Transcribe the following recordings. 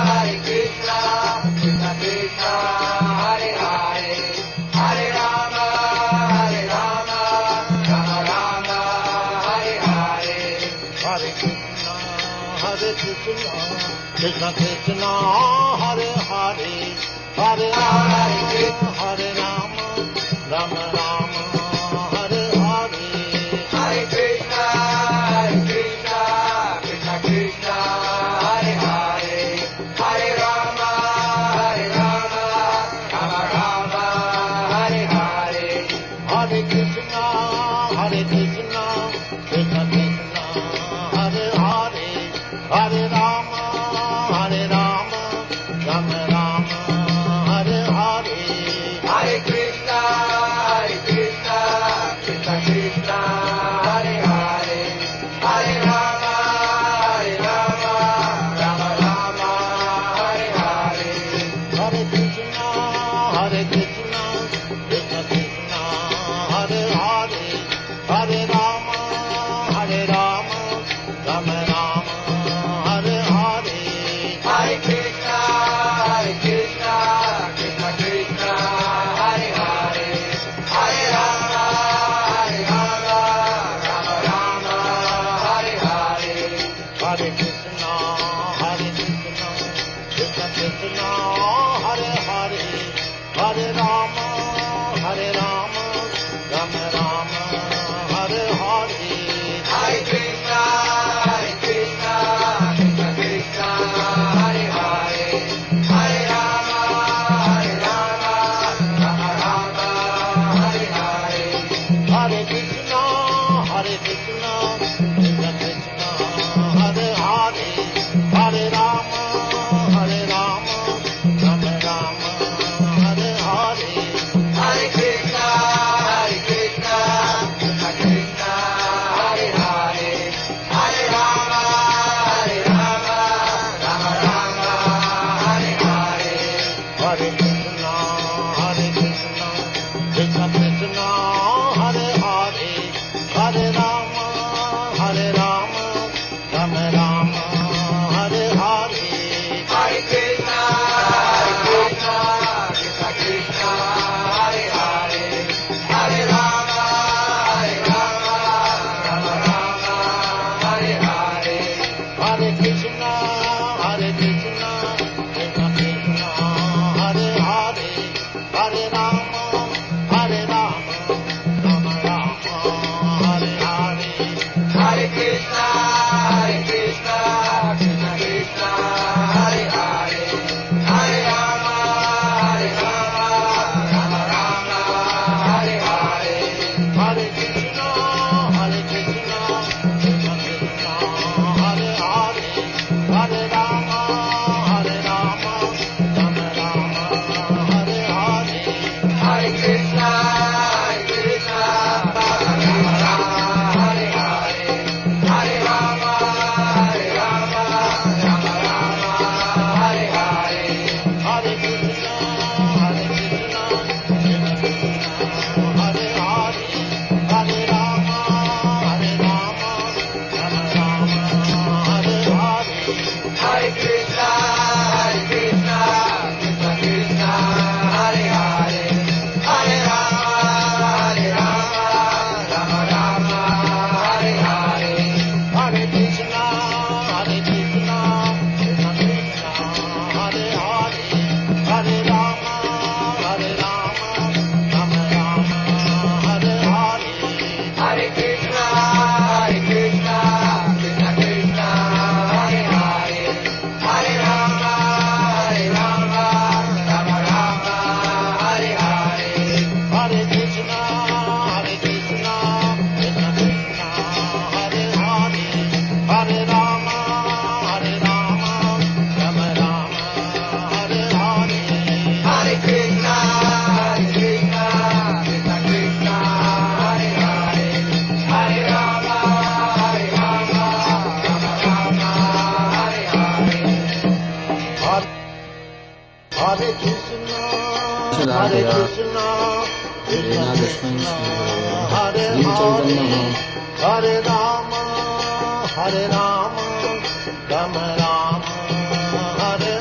Hare Krishna, Krishna Krishna, Hare Hare, Hare Rama, Rama Rama, Hare Hare. Hare Krishna, Krishna Krishna, Hare Hare, Hare Rama, Hare Rama, Rama Rama, Hare Hare. Hare Krishna, Krishna Krishna, Hare Hare, Hare Rama, Rama Rama, Hare Hare. Hare Krishna, Krishna Krishna, Hare Hare, Hare Rama, Rama Rama, Hare Hare. Hare Krishna, Krishna Krishna, Hare Hare, Hare Rama, Rama Rama, Hare Hare. Hare Krishna, Krishna Krishna, Hare Hare, Hare Rama, Rama Rama, Hare Hare. Hare Krishna, Krishna Krishna, Hare Hare, Hare Rama, Rama Rama, Hare Hare. Hare Krishna, Krishna Krishna, Hare Hare, Hare Rama, Rama Rama, Hare Hare. Hare Krishna, Krishna Krishna, Hare Hare, Hare Rama, Rama Rama, Hare Hare. Hare Krishna, Krishna Krishna, Hare Hare, Hare Rama, Rama Rama, Hare Hare. Hare Krishna, Krishna Krishna, Hare Hare, Hare Rama, Rama Rama, Hare Hare. Hare Krishna, Krishna Krishna, Hare Hare, Hare Rama, Rama Rama, Hare Hare. Hare Krishna, Krishna Krishna, Hare Hare, Hare Rama, Rama Rama, Hare Hare. Hare Krishna, Krishna Krishna, Hare Hare, Hare Rama, Rama Rama, Hare Hare. Hare Krishna, Krishna Krishna, Hare Hare, Hare Rama, Rama Rama, Hare Hare. Hare Krishna, Krishna Krishna, Hare Hare, Hare Rama, Rama Rama, Hare Hare. Hare Krishna, Krishna Hare Hare, Hare Rama, Rama Rama, Hare Hare. Hare Krishna, Krishna Krishna, Hare Hare, Hare Rama, Rama Rama, Hare Hare. Hare Krishna, Krishna Krishna, Hare Hare, Hare Rama, Rama Rama, Hare Hare. Hare Krishna, Krishna Krishna, Hare Hare, Hare Rama, Rama Rama, Hare Hare. Hare Krishna, Krishna Krishna, Hare Hare, Hare Rama, Rama Rama, Hare Hare. Hare Krishna, Krishna Krishna, Hare Hare, Hare Rama, Rama Rama, Hare Hare. Hare Krishna, Krishna Krishna, Hare Hare, Hare Rama, Rama Rama, Hare Hare. Hare Krishna, Krishna Krishna, Hare Hare, Hare Rama, Rama Rama, Hare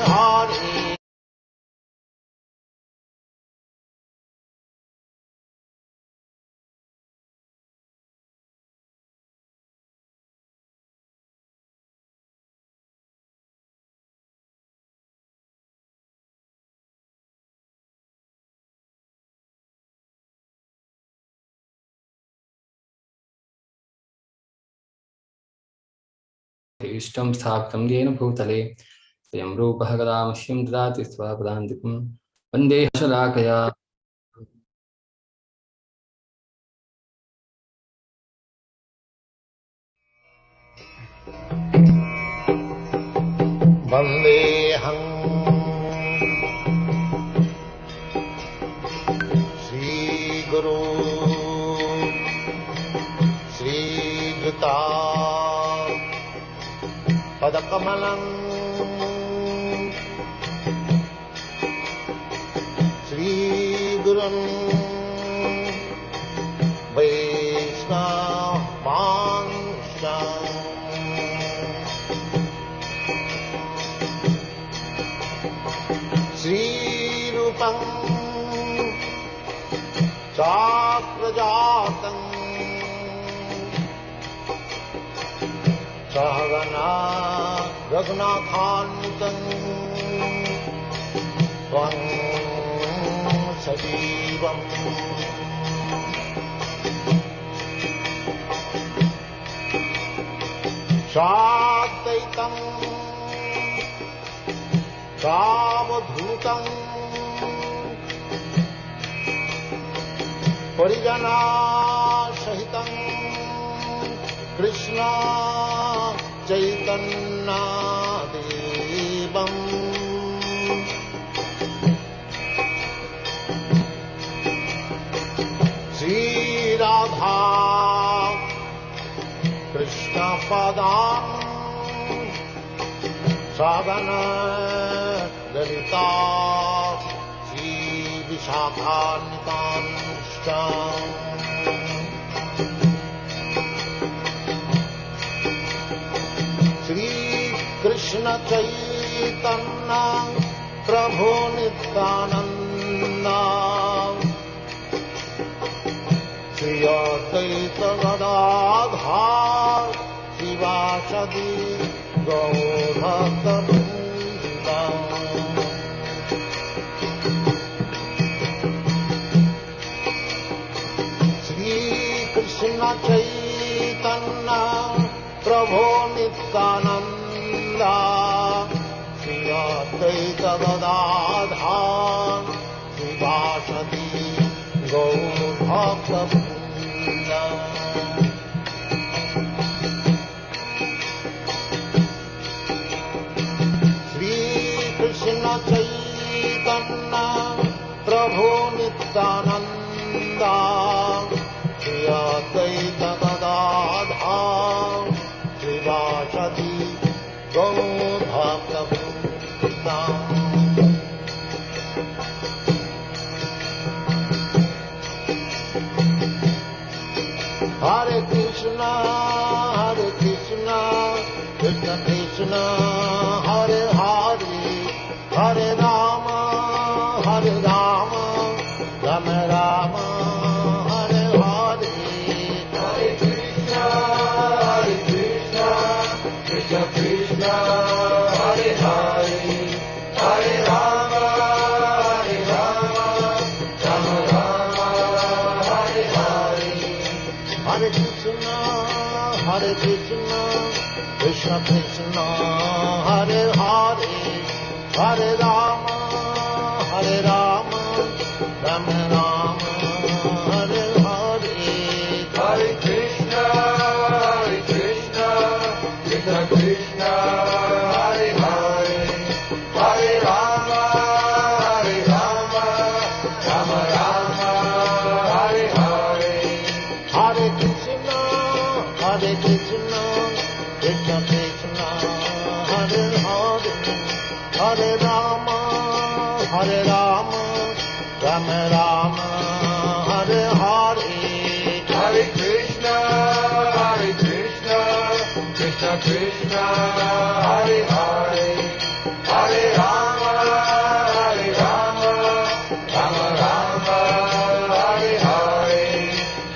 इष्टं स्थापितं येन भूतले स्वयं रूपः कदा मह्यं ददाति स्वपदान्तिकं वन्दे शलाकया वन्देऽहं श्रीगुरो श्रीयुता पदकमलं श्रीगुरुं वैष्णवांश्च श्रीरूपं चाप्रजातं सहगना रघुनाथान्वितं त्वं सजीवम् साद्वैतं सावधूतं परिजनासहितं कृष्ण चैतन्यदेवम् श्रीराधा कृष्णपदां सागना ललिता श्रीविशाखान्वितांश्च श्रीकृष्ण चैतन्य प्रभु नित्यानन्द श्री अद्वैत गदाधर शिवासदि गौरभक्तवृन्द श्रीकृष्ण चैतन्य प्रभु नित्यानन्द श्री अद्वैत गदाधर शिवासदि गौरभक्तवृन्द श्रीकृष्ण चैतन्य प्रभु Nityanand Shri Advaita Gadadhar श्रीवासदि गौरभक्तवृन्द Hare Krishna, Krishna Krishna, Hare Hare, Hare Rama, Rama Rama, Hare Hare. Hare Krishna, Krishna Krishna, Hare Hare, Hare Rama, Rama Rama, Hare Hare. Hare Krishna, Krishna Krishna, Hare Hare, Hare Rama, Rama Rama, Hare Hare. Hare Krishna, Krishna Krishna, Hare Hare, Hare Rama, Rama Rama, Hare Hare. Hare Krishna, Krishna Krishna, Hare Hare, Hare Rama, Rama Rama, Hare Hare. Hare Krishna, Krishna Krishna, Hare Hare, Hare Rama, Rama Rama, Hare Hare.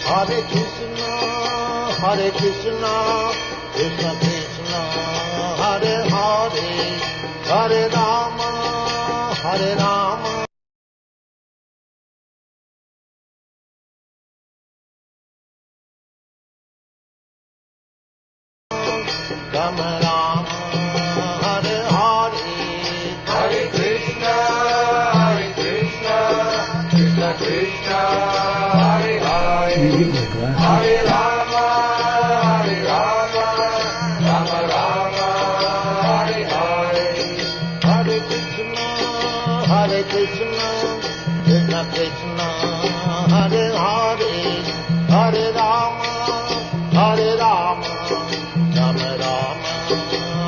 Hare Krishna, Krishna Krishna, Hare Hare, Hare Rama, Rama Krishna, Hare Krishna, Krishna Krishna, Hare Hare, Hare Rama, Hare Rama, Rama Rama,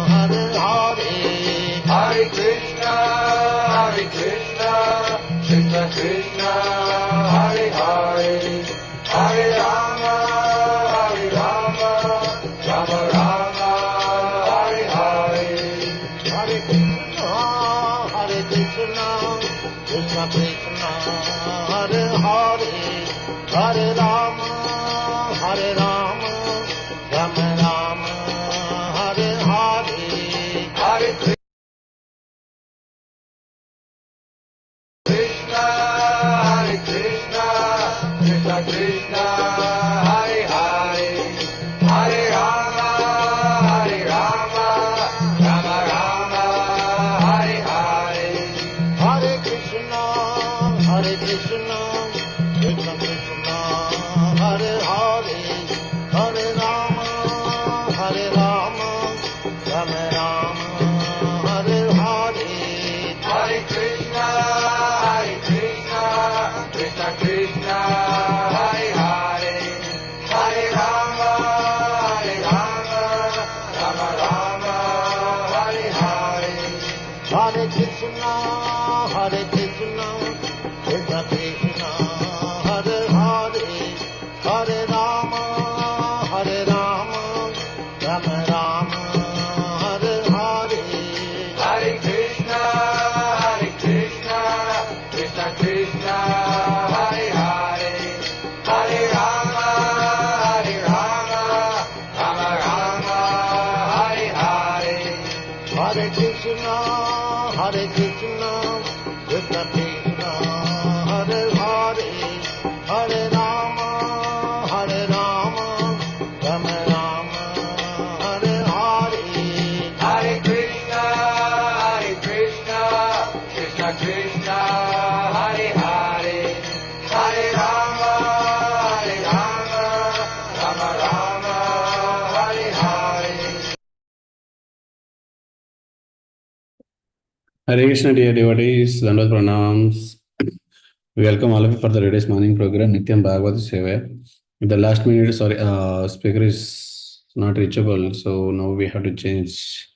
Hare Hare. Hare Krishna, Krishna Krishna, Hare Hare, Hare Rama, Rama Rama, Hare Hare. Hare Krishna, Krishna Krishna, Hare Hare, Hare Rama, Rama Rama, Hare Hare. Hare Krishna, Krishna Krishna, Hare Hare, Hare Rama, Rama Rama, Hare Hare. Hare Krishna, Krishna Krishna, Hare Hare, Hare Rama, Rama Rama, Hare Hare. Hare Krishna, Krishna Krishna, Hare Hare, Hare Rama, Rama Rama, Hare Hare. Hare Krishna, Krishna Krishna, Hare Hare, Hare Rama, Rama Rama, Hare Hare. Hare Krishna, Krishna Krishna, Hare Hare, Hare Rama, Rama Rama, Hare Hare. Hare Krishna, Krishna Krishna, Hare Hare, Hare Rama, Rama Rama, Hare Hare. Hare Krishna, Krishna Krishna, Hare Hare, Hare Rama, Rama Rama, Hare Hare. Hare Krishna, dear devotees, Dandavat Pranams. We welcome all of you for the today's morning program, Nityam Bhagavata Sevaya. The last minute, speaker is not reachable, so now we have to change.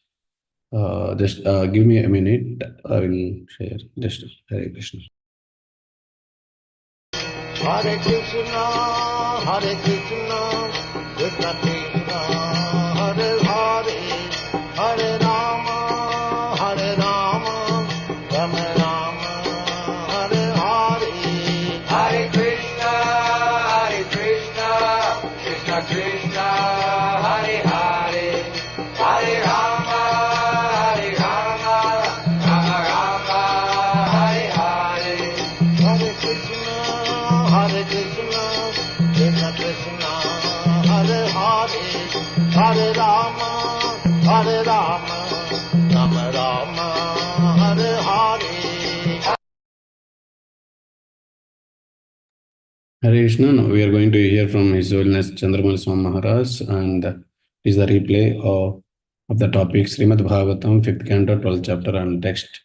Just give me a minute. I will share. Just Hare Krishna. Hare Krishna, Krishna Krishna, Hare Hare, Hare Rama, Rama Rama, Hare Hare. Hare Krishna, Krishna Krishna, Hare Hare, Hare Rama, Rama Rama, Hare Hare. Hare Krishna, Krishna Krishna, Hare Hare, Hare Rama, Rama Rama, Hare Hare. Hare Krishna. Now we are going to hear from His Holiness Chandramal Swami Maharaj, and is the replay of the topic Srimad Bhagavatam, 5th canto, 12th chapter, and text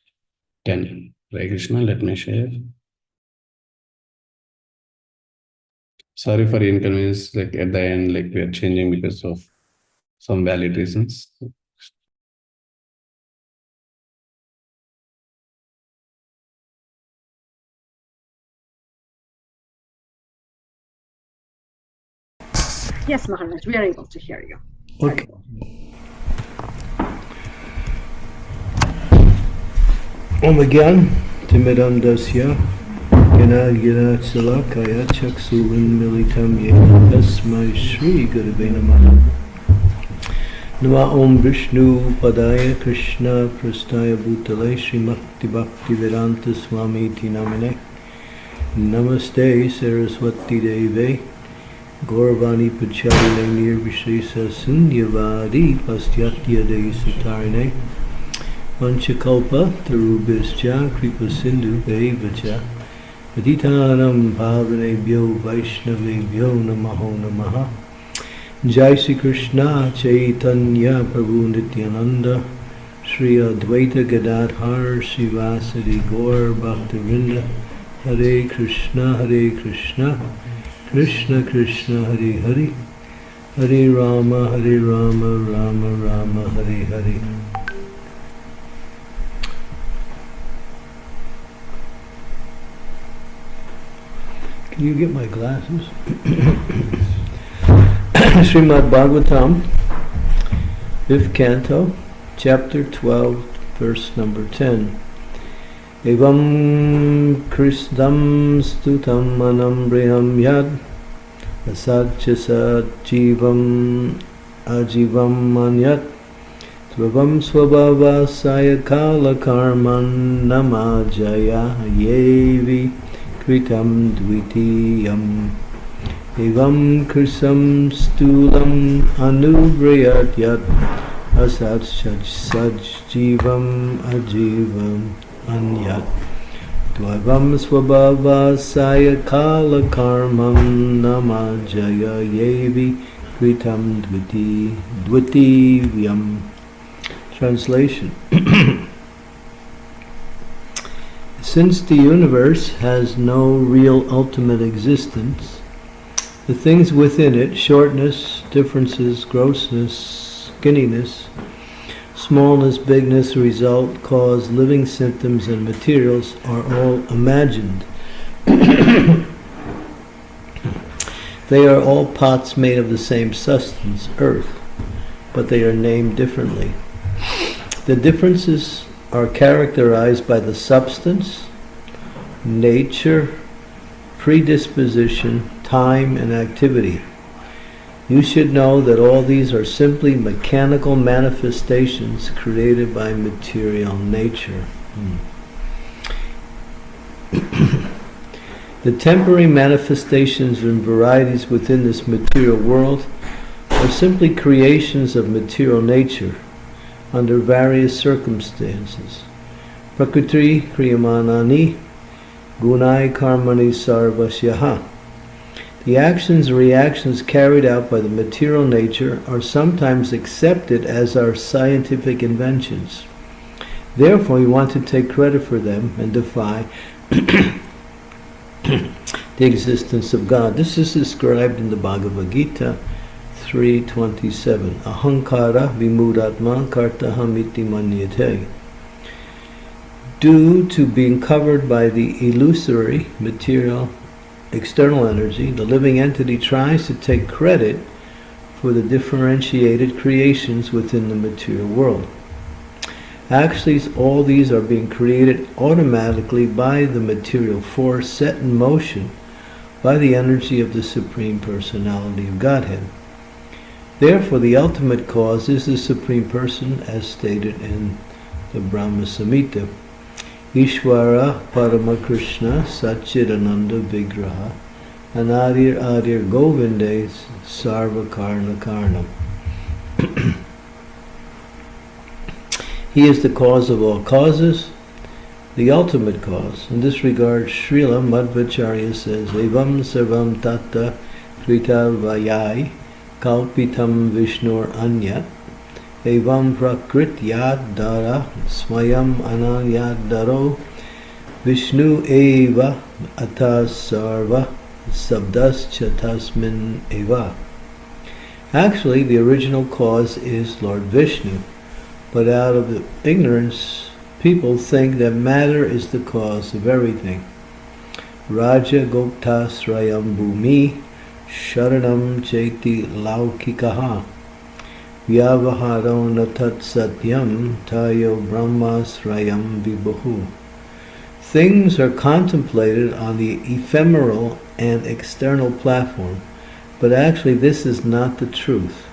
10. Hare Krishna. Let me share. Sorry for inconvenience. Like at the end, like we are changing because of some valid reasons. Yes, Maharaj, we are able to hear you. Okay. Om Gyan Timidam Dasya Gana Gana Salakaya Chaksuvan Militam Yena Tasmai Shri Gurave Namaha Nama Om Vishnu Padaya Krishna Prastaya Bhutale Srimakti Bhakti Vedanta Swami Tinamine Namaste Saraswati Deve Gauravani Pacharine Nirvishesa Sunyavadi Pastyatya Desatarine Vanchakalpa Tarubhischa Kripa Sindhu Vacha Patitanam Bhavanebhyo Vaishnavebhyo Namaho Namaha Jai Sri Krishna Chaitanya Prabhu Nityananda Shri Advaita Gadadhar Shivasadi Gaur Bhaktivinoda Hare Krishna Krishna Krishna Hare Hare Hare Rama Rama Rama Hare Hare. Can you get my glasses? Srimad Bhagavatam, 5th Canto, Chapter 12, verse number 10. Evam Krishnam stutam manam briham yad asachasat jivam ajivam manyat swavam swabhava sayakala karman namajaya yevi kritam dvitiyam evam krisam stulam anubrayat yat asat saj jivam ajivam anyat dvavam swabhava sayakala karmam namajaya yevi kritam dvitivyam. Translation. Since the universe has no real ultimate existence, the things within it, shortness, differences, grossness, skinniness, smallness, bigness, result, cause, living symptoms, and materials are all imagined. They are all pots made of the same substance, earth, but they are named differently. The differences are characterized by the substance, nature, predisposition, time, and activity. You should know that all these are simply mechanical manifestations created by material nature. The temporary manifestations and varieties within this material world are simply creations of material nature under various circumstances. Prakriti kriyamanani gunai karmani sarvasyaha. The actions and reactions carried out by the material nature are sometimes accepted as our scientific inventions. Therefore, we want to take credit for them and defy the existence of God. This is described in the Bhagavata 3:27. Ahankara vimudatma kartahamiti manyate. Due to being covered by the illusory material external energy, the living entity tries to take credit for the differentiated creations within the material world. Actually, all these are being created automatically by the material force set in motion by the energy of the Supreme Personality of Godhead. Therefore, the ultimate cause is the Supreme Person, as stated in the Brahma Samhita. Ishvara Paramakrishna Satchidananda Vigraha Anadir Adir Govindes Sarva Karna Karnam. He is the cause of all causes, the ultimate cause. In this regard, Srila Madhvacharya says, Evam Sarvam Tatta Krita Vayai Kalpitam Vishnur Anyat Evam Prakrityad Dara Swayam Ananyad Daro Vishnu Eva Atas Sarva Sabdas Chatasmin Eva. Actually, the original cause is Lord Vishnu, but out of ignorance, people think that matter is the cause of everything. Raja Goptas Rayam Bhumi Sharanam Cheti Laukikaha Vyavaharo Natat Satyam Tayo Brahmasrayam Vibhahu. Things are contemplated on the ephemeral and external platform, but actually this is not the truth.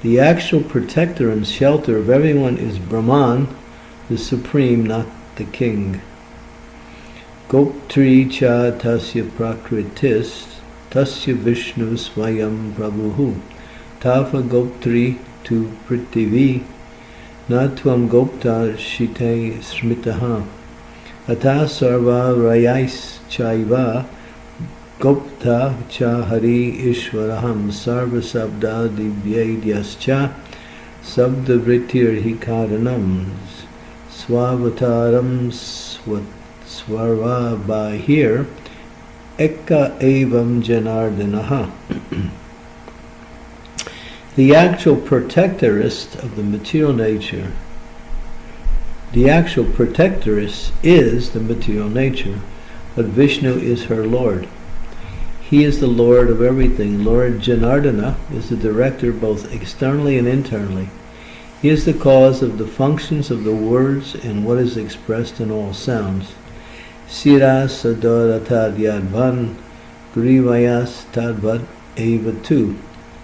The actual protector and shelter of everyone is Brahman, the Supreme, not the King. Goptri cha tasya prakritis tasya Vishnu swayam prabhuhu tafa goptri tu prithvi natvam gopta shite smitaha ata sarva rayais chaiva gopta cha hari ishvaraham sarva sabda divyedyascha sabdavritir hikadanam swavataram swarvabahir eka evam janardanaha. The actual protectorist of the material nature, the actual protectorist is the material nature, but Vishnu is her Lord. He is the Lord of everything. Lord Janardana is the director both externally and internally. He is the cause of the functions of the words and what is expressed in all sounds. Siras sadoratad yadvan grivayas tadvat evatu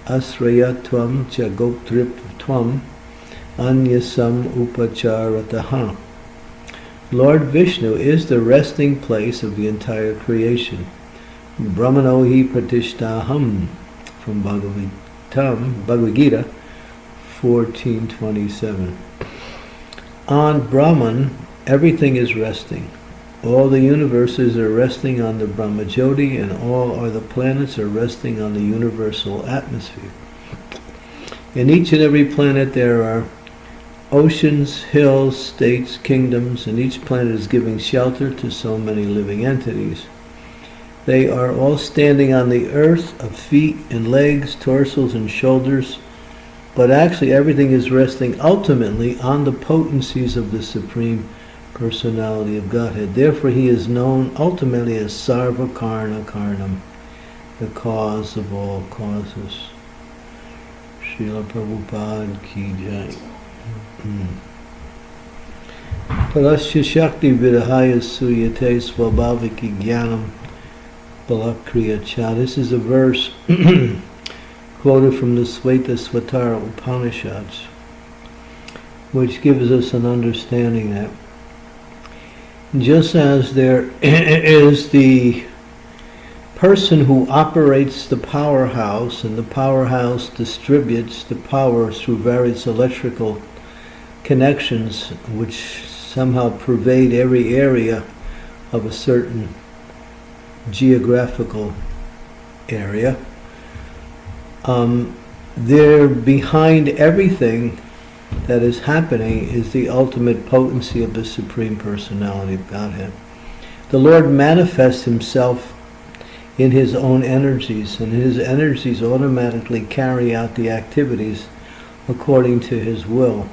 asrayatvam chagoptriptvam anyasam upacharataha. Lord Vishnu is the resting place of the entire creation. Brahmanohi pratishtaham, from Bhagavad Gita 14:27. On Brahman, everything is resting. All the universes are resting on the Brahmajyoti, and all other planets are resting on the universal atmosphere. In each and every planet there are oceans, hills, states, kingdoms, and each planet is giving shelter to so many living entities. They are all standing on the earth of feet and legs, torsos and shoulders, but actually everything is resting ultimately on the potencies of the Supreme Personality of Godhead. Therefore he is known ultimately as Sarva Karna Karnam, the cause of all causes. Srila Prabhupada Ki Jai. Parasya Shakti Vidahaya Suyate Swabhaviki Jnanam Balakriya Cha. This is a verse quoted from the Svetasvatara Upanishads, which gives us an understanding that just as there is the person who operates the powerhouse, and the powerhouse distributes the power through various electrical connections which somehow pervade every area of a certain geographical area, there behind everything that is happening is the ultimate potency of the Supreme Personality of Godhead. The Lord manifests himself in his own energies, and his energies automatically carry out the activities according to his will.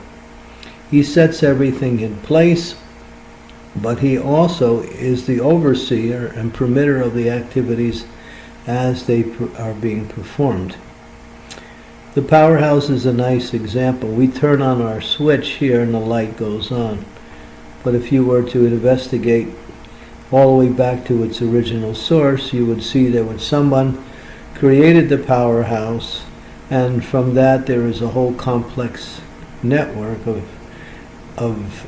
He sets everything in place, but he also is the overseer and permitter of the activities as they are being performed. The powerhouse is a nice example. We turn on our switch here and the light goes on. But if you were to investigate all the way back to its original source, you would see that when someone created the powerhouse, and from that there is a whole complex network of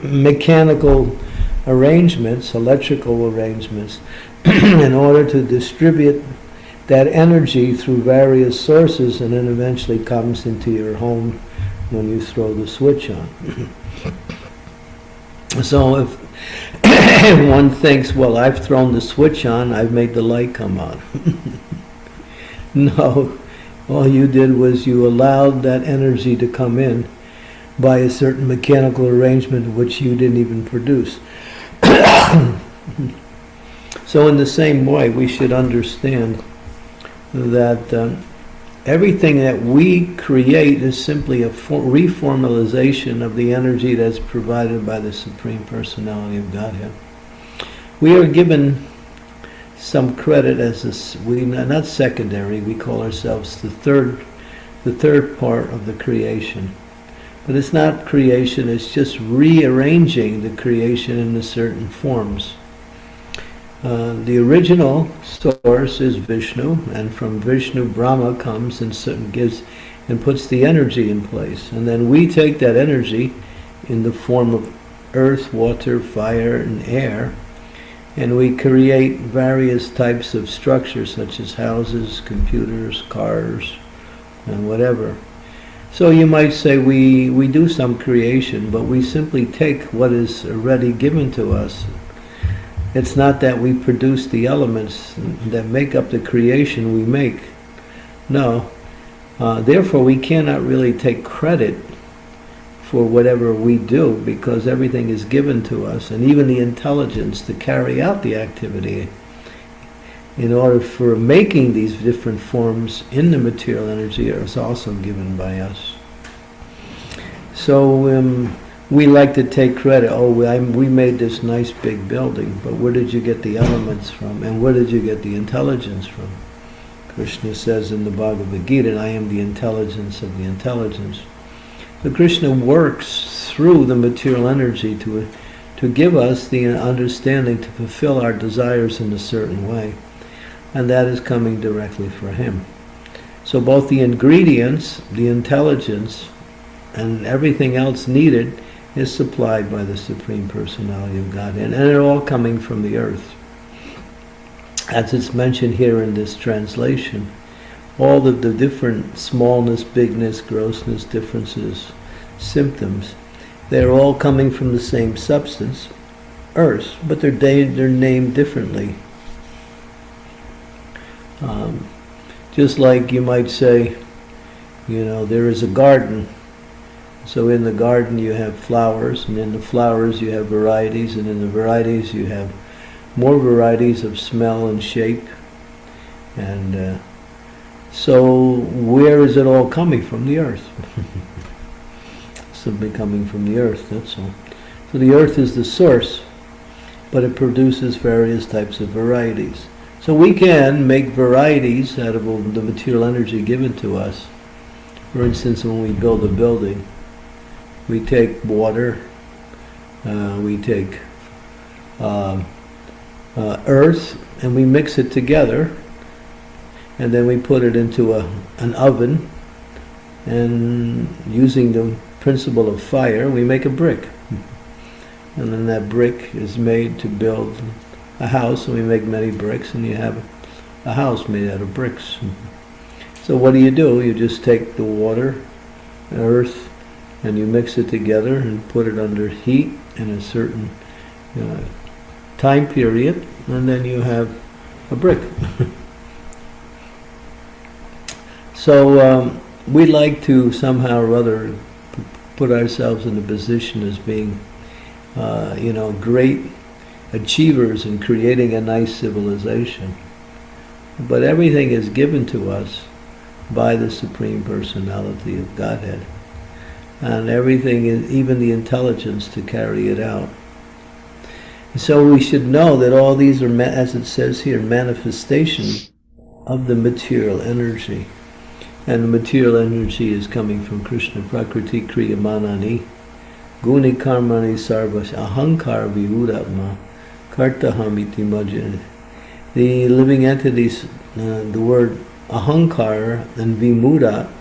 mechanical arrangements, electrical arrangements, in order to distribute that energy through various sources, and then eventually comes into your home when you throw the switch on. So if one thinks, well, I've thrown the switch on, I've made the light come on. No, all you did was you allowed that energy to come in by a certain mechanical arrangement which you didn't even produce. So in the same way, we should understand that everything that we create is simply a reformalization of the energy that's provided by the Supreme Personality of Godhead. We are given some credit as not secondary, we call ourselves the third part of the creation. But it's not creation, it's just rearranging the creation into certain forms. The original source is Vishnu, and from Vishnu Brahma comes and gives and puts the energy in place. And then we take that energy in the form of earth, water, fire, and air, and we create various types of structures such as houses, computers, cars, and whatever. So you might say we do some creation, but we simply take what is already given to us. It's not that we produce the elements that make up the creation we make. No. Therefore, we cannot really take credit for whatever we do, because everything is given to us, and even the intelligence to carry out the activity in order for making these different forms in the material energy is also given by us. So we like to take credit. Oh, we made this nice big building, but where did you get the elements from, and where did you get the intelligence from? Krishna says in the Bhagavad Gita, I am the intelligence of the intelligence. So Krishna works through the material energy to give us the understanding to fulfill our desires in a certain way. And that is coming directly from him. So both the ingredients, the intelligence, and everything else needed is supplied by the Supreme Personality of Godhead. And they're all coming from the earth. As it's mentioned here in this translation, all of the different smallness, bigness, grossness, differences, symptoms, they're all coming from the same substance, earth, but they're named differently. Just like you might say, there is a garden. So in the garden you have flowers, and in the flowers you have varieties, and in the varieties you have more varieties of smell and shape. And so where is it all coming from? The earth. Simply coming from the earth, that's all. So the earth is the source, but it produces various types of varieties. So we can make varieties out of the material energy given to us. For instance, when we build a building, we take water, we take earth, and we mix it together, and then we put it into an oven, and using the principle of fire, we make a brick. And then that brick is made to build a house, and we make many bricks, and you have a house made out of bricks. So what do? You just take the water, earth, and you mix it together and put it under heat in a certain time period, and then you have a brick. So we like to somehow or other put ourselves in a position as being, great achievers in creating a nice civilization. But everything is given to us by the Supreme Personality of Godhead. And everything, even the intelligence to carry it out. So we should know that all these are, as it says here, manifestations of the material energy. And the material energy is coming from Krishna, Prakriti Kriya Manani, Guni Karmani Sarvas, Ahankar Vihudatma, Kartahamiti Majana. The living entities, the word Ahankar and Vimuda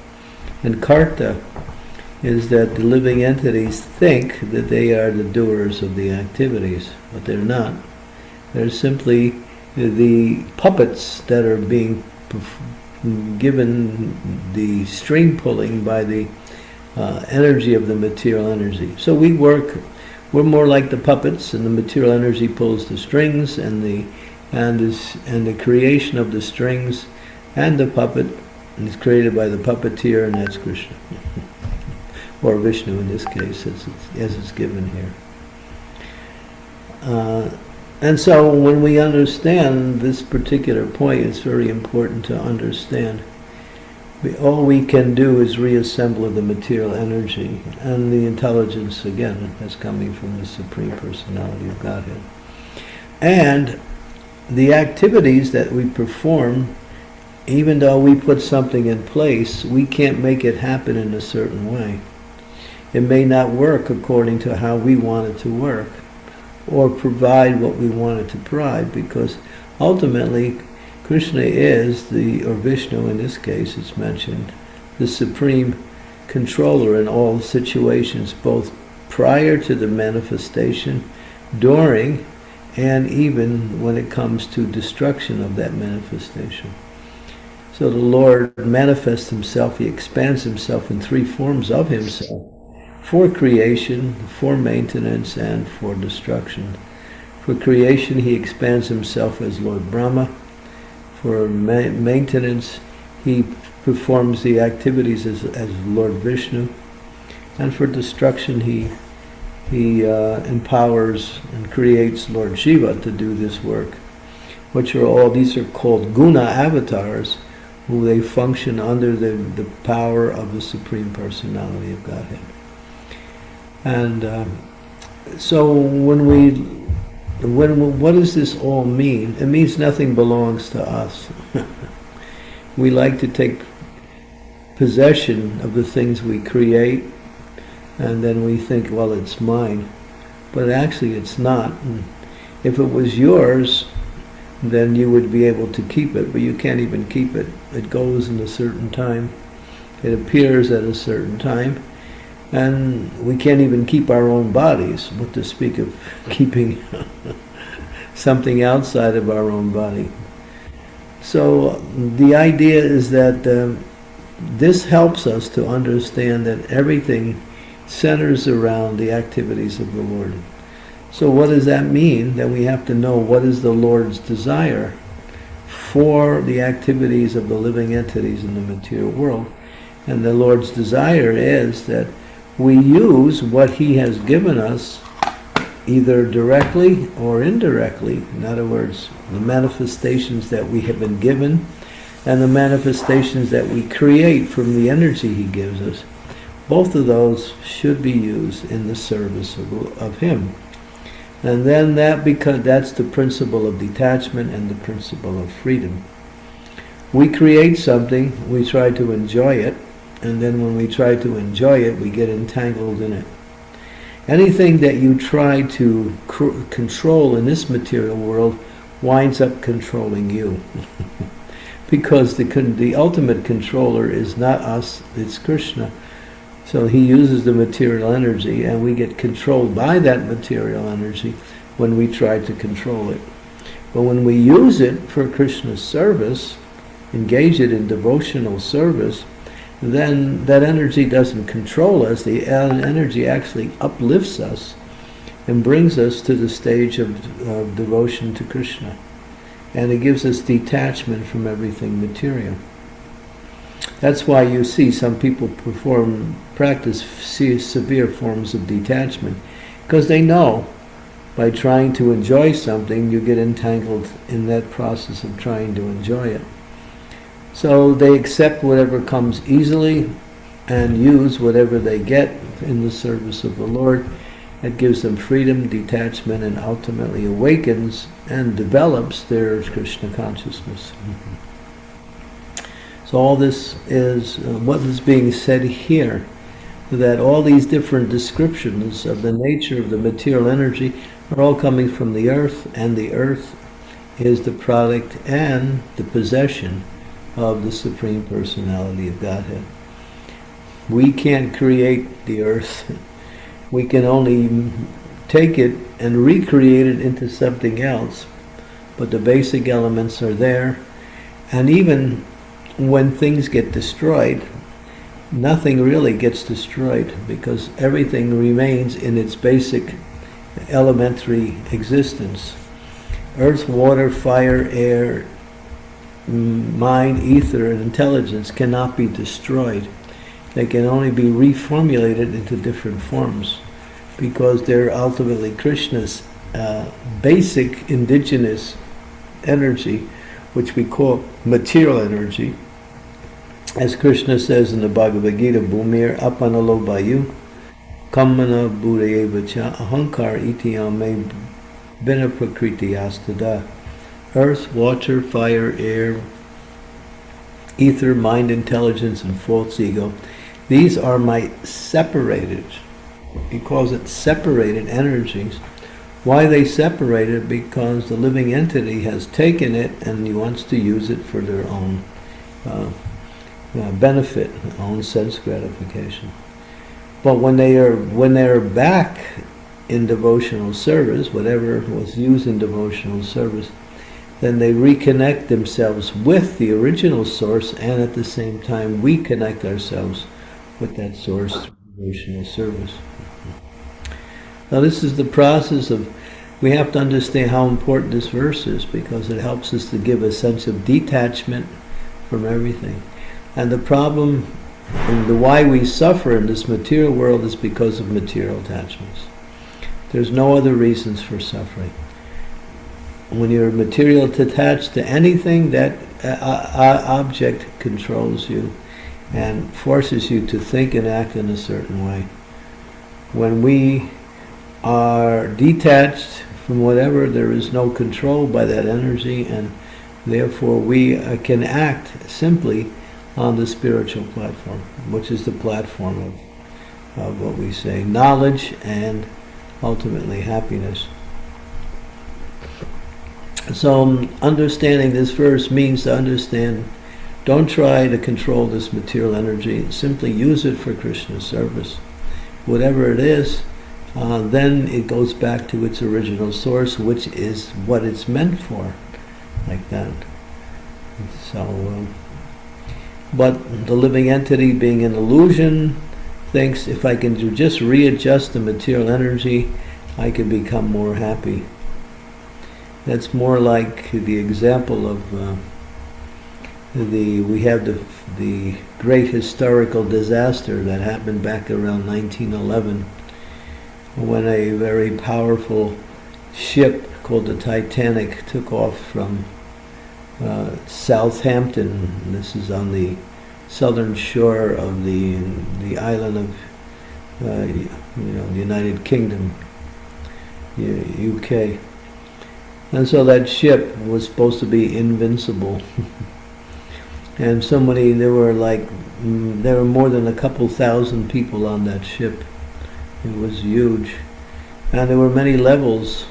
and Karta, is that the living entities think that they are the doers of the activities, but they're not. They're simply the puppets that are being given the string pulling by the energy of the material energy. So we're more like the puppets, and the material energy pulls the strings, and the creation of the strings and the puppet is created by the puppeteer, and that's Krishna. Or Vishnu in this case, as it's given here. And so when we understand this particular point, it's very important to understand. All we can do is reassemble the material energy, and the intelligence, again, is coming from the Supreme Personality of Godhead. And the activities that we perform, even though we put something in place, we can't make it happen in a certain way. It may not work according to how we want it to work, or provide what we want it to provide, because ultimately Krishna is or Vishnu in this case, it's mentioned, the supreme controller in all situations, both prior to the manifestation, during, and even when it comes to destruction of that manifestation. So the Lord manifests himself, he expands himself in three forms of himself: for creation, for maintenance, and for destruction. For creation, he expands himself as Lord Brahma. For maintenance, he performs the activities as Lord Vishnu, and for destruction he empowers and creates Lord Shiva to do this work, which are all, these are called guna avatars, who they function under the power of the Supreme Personality of Godhead. And so what does this all mean? It means nothing belongs to us. We like to take possession of the things we create, and then we think, well, it's mine. But actually it's not. And if it was yours, then you would be able to keep it, but you can't even keep it. It goes in a certain time. It appears at a certain time. And we can't even keep our own bodies, what to speak of keeping something outside of our own body. So the idea is that this helps us to understand that everything centers around the activities of the Lord. So what does that mean? That we have to know what is the Lord's desire for the activities of the living entities in the material world. And the Lord's desire is that we use what He has given us either directly or indirectly. In other words, the manifestations that we have been given and the manifestations that we create from the energy He gives us. Both of those should be used in the service of Him. And then that's the principle of detachment and the principle of freedom. We create something, we try to enjoy it, and then when we try to enjoy it, we get entangled in it. Anything that you try to control in this material world winds up controlling you. Because the ultimate controller is not us, it's Krishna. So He uses the material energy, and we get controlled by that material energy when we try to control it. But when we use it for Krishna's service, engage it in devotional service, then that energy doesn't control us. The energy actually uplifts us and brings us to the stage of devotion to Krishna. And it gives us detachment from everything material. That's why you see some people practice severe forms of detachment, because they know by trying to enjoy something, you get entangled in that process of trying to enjoy it. So they accept whatever comes easily and use whatever they get in the service of the Lord. It gives them freedom, detachment, and ultimately awakens and develops their Krishna consciousness. So all this is what is being said here, that all these different descriptions of the nature of the material energy are all coming from the earth, and the earth is the product and the possession of the Supreme Personality of Godhead. We can't create the earth. We can only take it and recreate it into something else, but the basic elements are there. And even when things get destroyed, nothing really gets destroyed, because everything remains in its basic elementary existence. Earth, water, fire, air, mind, ether, and intelligence cannot be destroyed. They can only be reformulated into different forms, because they're ultimately Krishna's basic indigenous energy, which we call material energy. As Krishna says in the Bhagavad Gita, Bhumir apanalo bayu kammana buddhayevacha ahankar itiyam me bina prakriti astada. Earth, water, fire, air, ether, mind, intelligence, and false ego. These are my separated, he calls it separated energies. Why they separated? Because the living entity has taken it and he wants to use it for their own benefit, own sense gratification. But when they are back in devotional service, whatever was used in devotional service, then they reconnect themselves with the original source, and at the same time we connect ourselves with that source through devotional service. Now this is the process of, we have to understand how important this verse is, because it helps us to give a sense of detachment from everything. And the problem and the why we suffer in this material world is because of material attachments. There's no other reasons for suffering. When you're material attached to anything, that object controls you and forces you to think and act in a certain way. When we are detached from whatever, there is no control by that energy, and therefore we can act simply on the spiritual platform, which is the platform of what we say, knowledge and ultimately happiness. So understanding this verse means to understand, don't try to control this material energy, simply use it for Krishna's service. Whatever it is, then it goes back to its original source, which is what it's meant for, like that. So, but the living entity, being an illusion, thinks if I can just readjust the material energy, I can become more happy. That's more like the example of we have the great historical disaster that happened back around 1911, when a very powerful ship called the Titanic took off from Southampton. This is on the southern shore of the island of the United Kingdom, UK. And so that ship was supposed to be invincible. And so many, there were more than a couple thousand people on that ship. It was huge. And there were many levels.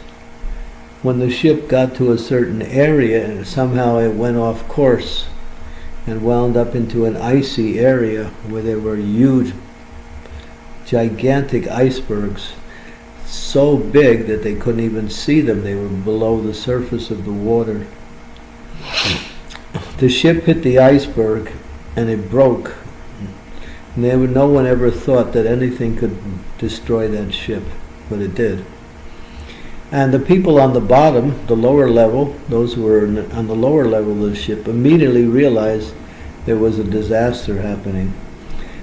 When the ship got to a certain area, somehow it went off course and wound up into an icy area where there were huge, gigantic icebergs, so big that they couldn't even see them. They were below the surface of the water. The ship hit the iceberg and it broke. And no one ever thought that anything could destroy that ship, but it did. And the people on the bottom, the lower level, those who were on the lower level of the ship, immediately realized there was a disaster happening.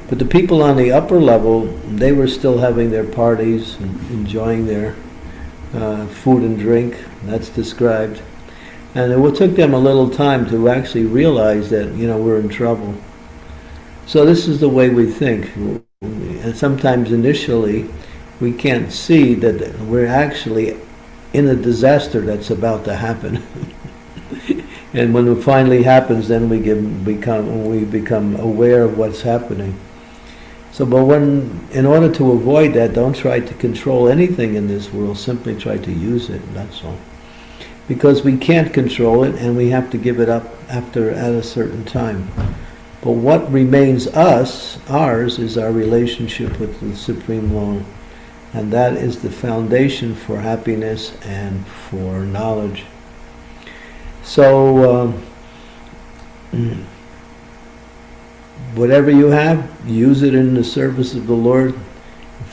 But the people on the upper level, they were still having their parties and enjoying their food and drink. That's described. And it took them a little time to actually realize that, we're in trouble. So this is the way we think. And sometimes initially, we can't see that we're actually in a disaster that's about to happen. And when it finally happens, then we become aware of what's happening. So, but in order to avoid that, don't try to control anything in this world. Simply try to use it. That's all. Because we can't control it, and we have to give it up at a certain time. But what remains ours, is our relationship with the Supreme Lord, and that is the foundation for happiness and for knowledge. So, whatever you have, use it in the service of the Lord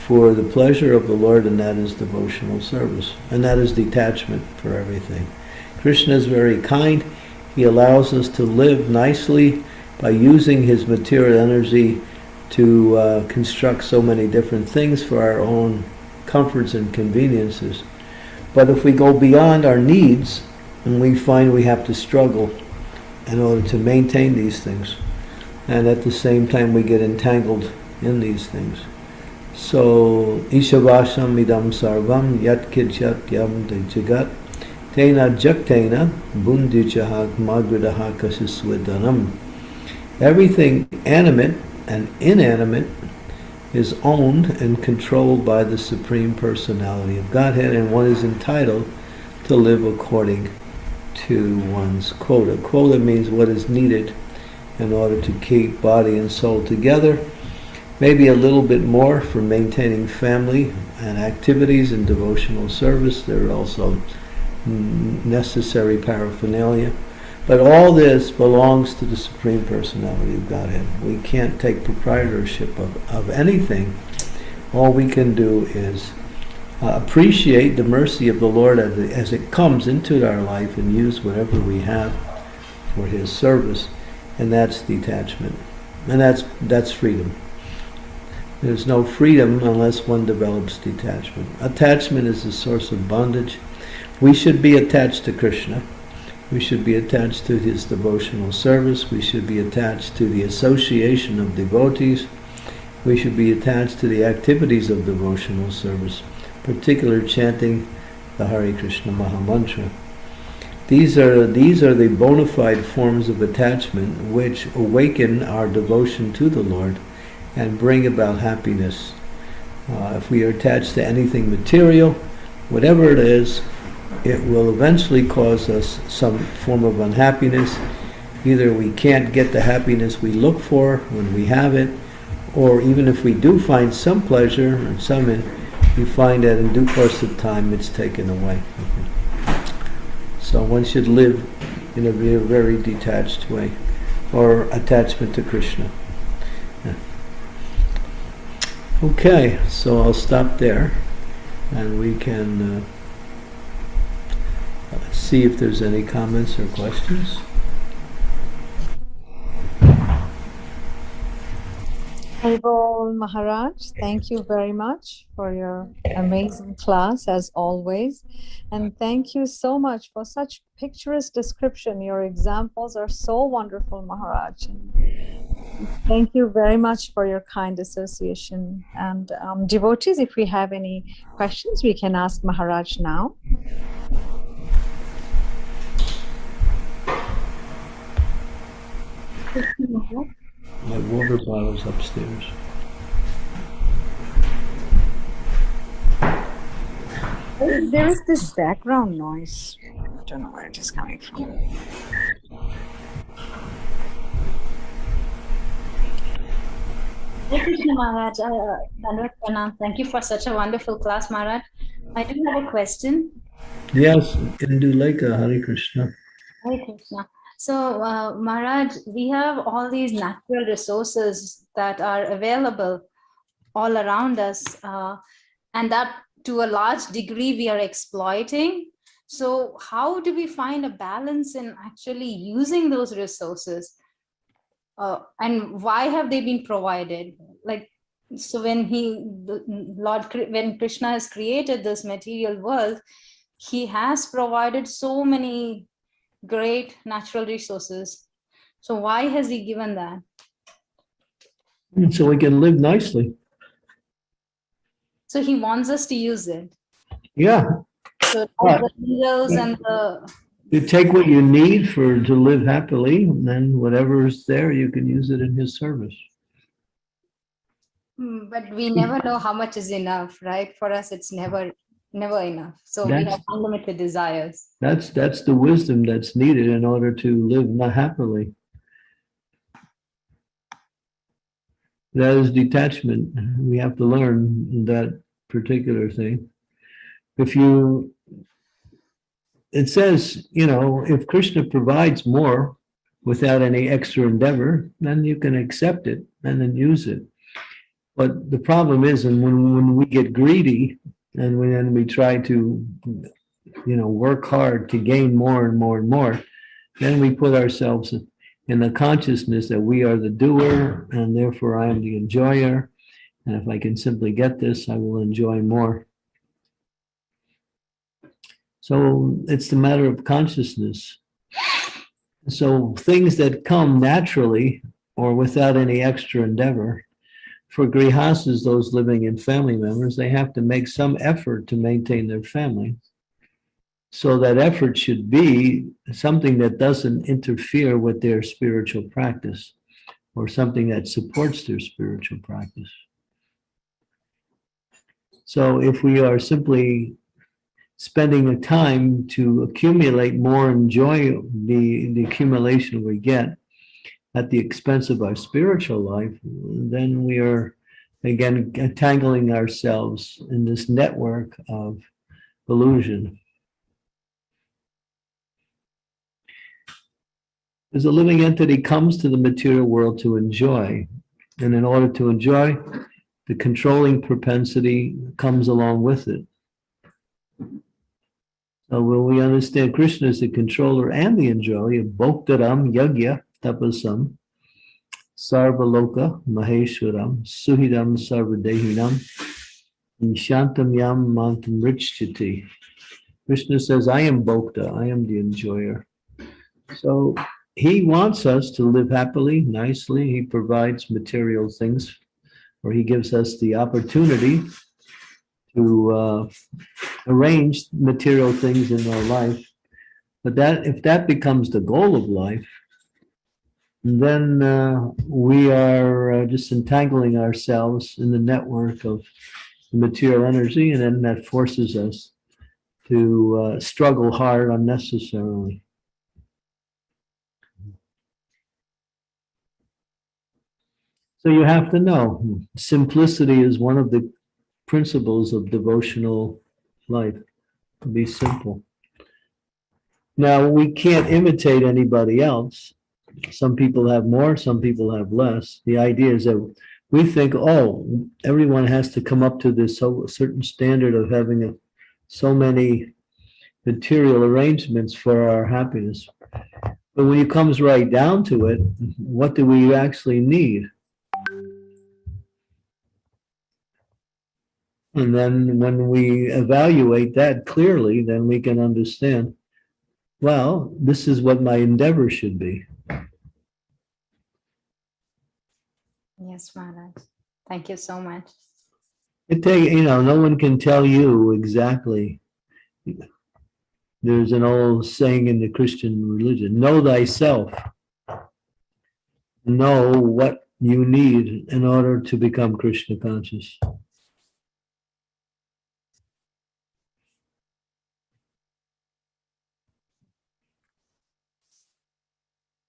for the pleasure of the Lord, and that is devotional service. And that is detachment for everything. Krishna is very kind. He allows us to live nicely by using his material energy to construct so many different things for our own comforts and conveniences. But if we go beyond our needs, and we find we have to struggle in order to maintain these things, and at the same time we get entangled in these things. So, Ishavasham idam sarvam yat kichat yam de jagat tena jaktena bundichaha magridaha kasiswedanam. Everything animate and inanimate is owned and controlled by the Supreme Personality of Godhead, and one is entitled to live according to one's quota. Quota means what is needed in order to keep body and soul together. Maybe a little bit more for maintaining family and activities and devotional service. There are also necessary paraphernalia. But all this belongs to the Supreme Personality of Godhead. We can't take proprietorship of anything. All we can do is appreciate the mercy of the Lord as it comes into our life, and use whatever we have for his service. And that's detachment. And that's freedom. There's no freedom unless one develops detachment. Attachment is the source of bondage. We should be attached to Krishna. We should be attached to his devotional service. We should be attached to the association of devotees. We should be attached to the activities of devotional service, particularly chanting the Hare Krishna Maha Mantra. These are the bona fide forms of attachment which awaken our devotion to the Lord and bring about happiness. If we are attached to anything material, whatever it is, it will eventually cause us some form of unhappiness. Either we can't get the happiness we look for when we have it, or even if we do find some pleasure or some, we find that in due course of time it's taken away. So one should live in a very detached way, or attachment to Krishna. Yeah. Okay, so I'll stop there, and we can see if there's any comments or questions. Haribol Maharaj, thank you very much for your amazing class as always. And thank you so much for such picturesque description. Your examples are so wonderful, Maharaj. And thank you very much for your kind association. And devotees, if we have any questions, we can ask Maharaj now. My water bottle's upstairs. There is this background noise. I don't know where it is coming from. Hare Krishna Maharaj, Dandavat Pranam. Thank you for such a wonderful class, Maharaj. I do have a question. Yes, Induleka, Hare Krishna. Hare Krishna. So, Maharaj, we have all these natural resources that are available all around us, and that to a large degree we are exploiting. So how do we find a balance in actually using those resources? And why have they been provided? Like, so when when Krishna has created this material world, he has provided so many great natural resources. So why has he given that? So we can live nicely. So he wants us to use it. Yeah. So all the needles and the... You take what you need to live happily, and then whatever is there, you can use it in his service. But we never know how much is enough, right? For us, it's never enough. So we have unlimited desires. That's the wisdom that's needed in order to live happily. That is detachment. We have to learn that particular thing. It says, if Krishna provides more without any extra endeavor, then you can accept it and then use it. But the problem is, and when we get greedy and when we try to, work hard to gain more and more and more, then we put ourselves in the consciousness that we are the doer and therefore I am the enjoyer. And if I can simply get this, I will enjoy more. So it's the matter of consciousness. So things that come naturally or without any extra endeavor, for grihastas, those living in family members, they have to make some effort to maintain their family. So that effort should be something that doesn't interfere with their spiritual practice or something that supports their spiritual practice. So if we are simply spending the time to accumulate more, enjoy the accumulation we get at the expense of our spiritual life, then we are again entangling ourselves in this network of illusion. As a living entity comes to the material world to enjoy, and in order to enjoy, the controlling propensity comes along with it. So when we understand Krishna as the controller and the enjoyer, Bhoktaram Yagya Tapasam, Sarvaloka Maheshwaram Suhidam Sarvadehinam Shantam Yam Mantam Richchati. Krishna says, I am Bhokta, I am the enjoyer. So he wants us to live happily, nicely. He provides material things, or he gives us the opportunity to arrange material things in our life. But that, if that becomes the goal of life, then we are just entangling ourselves in the network of material energy, and then that forces us to struggle hard unnecessarily. So you have to know, simplicity is one of the principles of devotional life, to be simple. Now, we can't imitate anybody else. Some people have more, some people have less. The idea is that we think, oh, everyone has to come up to this certain standard of having so many material arrangements for our happiness. But when it comes right down to it, what do we actually need? And then when we evaluate that clearly, then we can understand, well, this is what my endeavor should be. Yes, Maharaj. Thank you so much. No one can tell you exactly. There's an old saying in the Christian religion, know thyself. Know what you need in order to become Krishna conscious.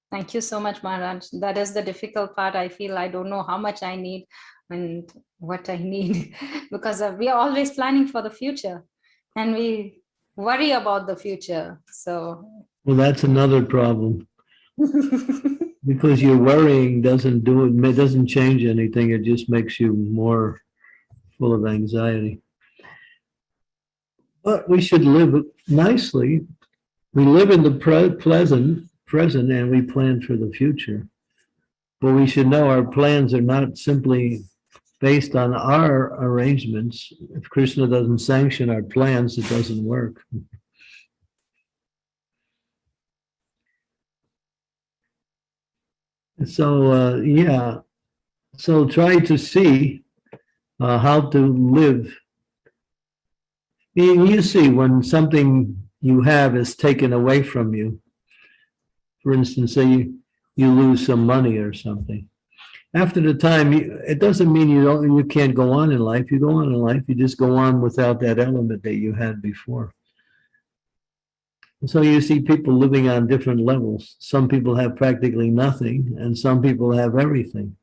Thank you so much, Maharaj. That is the difficult part. I feel I don't know how much I need and what I need because we are always planning for the future and we worry about the future. So, well, that's another problem. Because your worrying doesn't change anything. It just makes you more full of anxiety. But we should live nicely. We live in the present and we plan for the future. But we should know our plans are not simply based on our arrangements. If Krishna doesn't sanction our plans, it doesn't work. So, so try to see how to live. You see, when something you have is taken away from you, for instance, say you lose some money or something. After the time, it doesn't mean you can't go on in life. You go on in life. You just go on without that element that you had before. So you see people living on different levels. Some people have practically nothing, and some people have everything.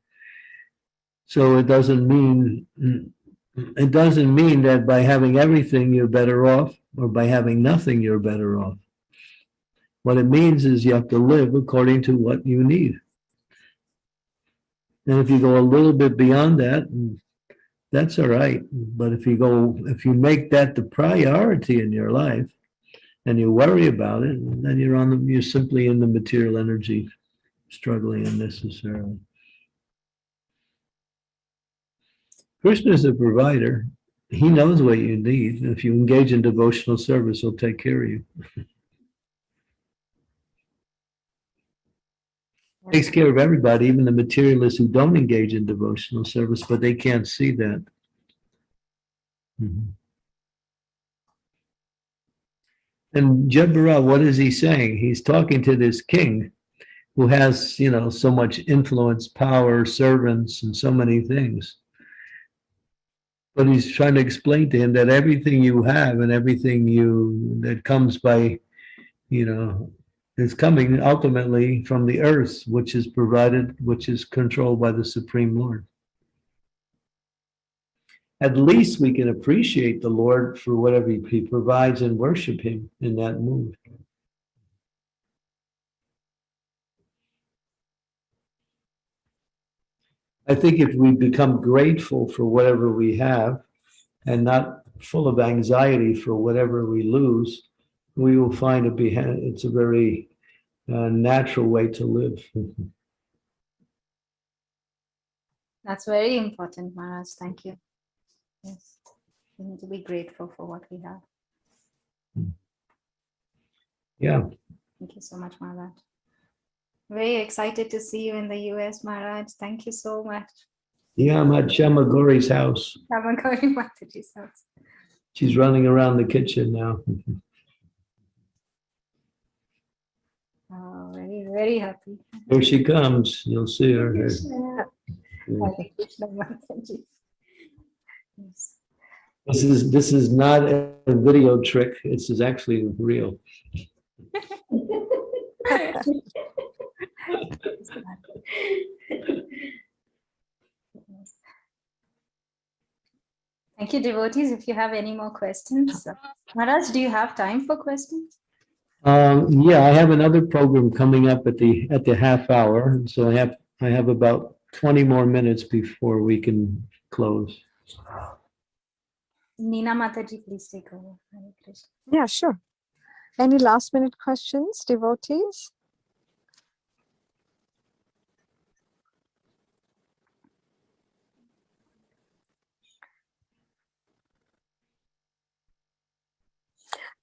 So it doesn't mean that by having everything you're better off, or by having nothing you're better off. What it means is you have to live according to what you need. And if you go a little bit beyond that, that's all right. But if you make that the priority in your life, and you worry about it, then you're simply in the material energy, struggling unnecessarily. Krishna is a provider. He knows what you need. If you engage in devotional service, he'll take care of you. Takes care of everybody, even the materialists who don't engage in devotional service, but they can't see that. Mm-hmm. And Jebara, what is he saying? He's talking to this king who has, so much influence, power, servants, and so many things. But he's trying to explain to him that everything you have and everything that comes by, is coming ultimately from the earth, which is controlled by the Supreme Lord. At least we can appreciate the Lord for whatever he provides and worship him in that mood. I think if we become grateful for whatever we have and not full of anxiety for whatever we lose, we will find it's a very natural way to live. That's very important, Maharaj. Thank you. Yes, we need to be grateful for what we have. Yeah. Thank you so much, Maharaj. Very excited to see you in the US, Maharaj. Thank you so much. Yeah, I'm at Shamagori's house. I'm going Mataji's house. She's running around the kitchen now. Oh, very, very happy. Here she comes. You'll see her. Here. Krishna. Yeah. Hare Krishna, Mataji. Yes. This is not a video trick. This is actually real. Thank you, devotees. If you have any more questions, Maharaj, do you have time for questions? Yeah, I have another program coming up at the half hour, so I have about 20 more minutes before we can close. Nina Mataji, please take over. Hare Krishna. Yeah, sure. Any last minute questions, devotees?